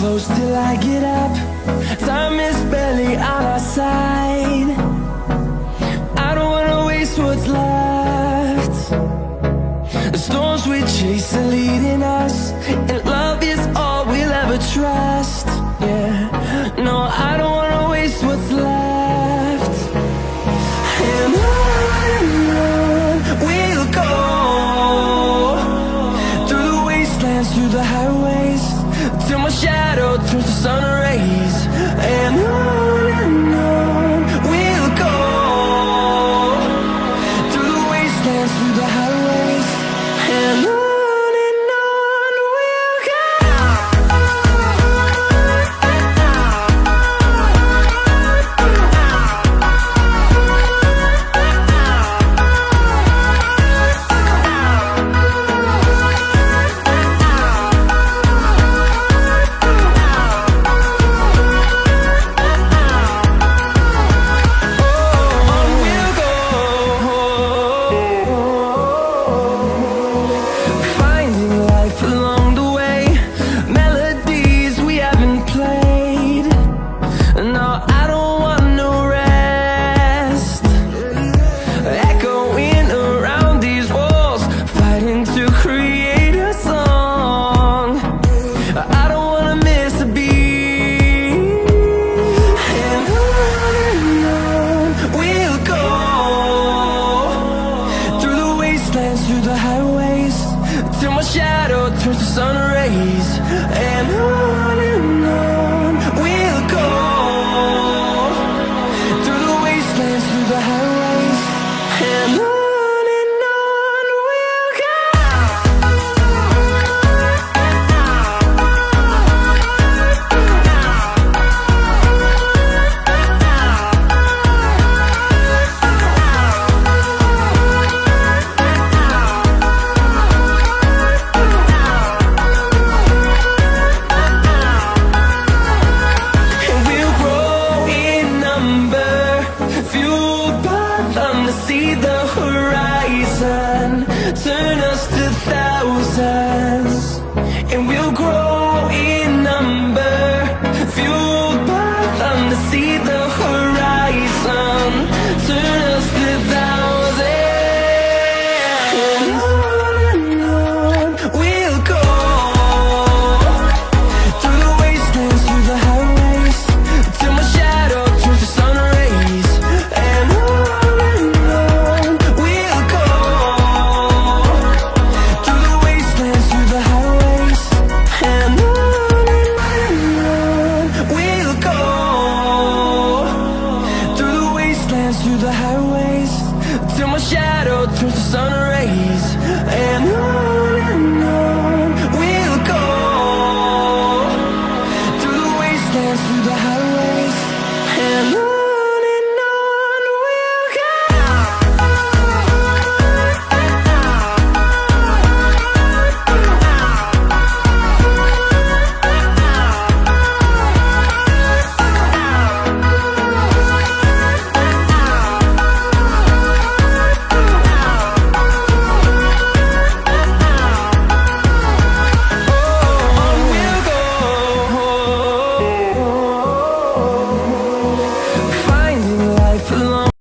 close till I get up. Time is barely on our side. I don't wanna waste what's left. The storms we chase are leading us, and love is all we'll ever trust. Yeah, no, I don't wanna waste what's left. And on we'll go, through the wastelands, through the highways, till my shadow turns to sun rays. And on we'll go, through the wastelands, through the highways, and on. Through the highways, till my shadow turns to sun rays. And on we'll go, through the wastelands, through the highways, and on we'll go. See the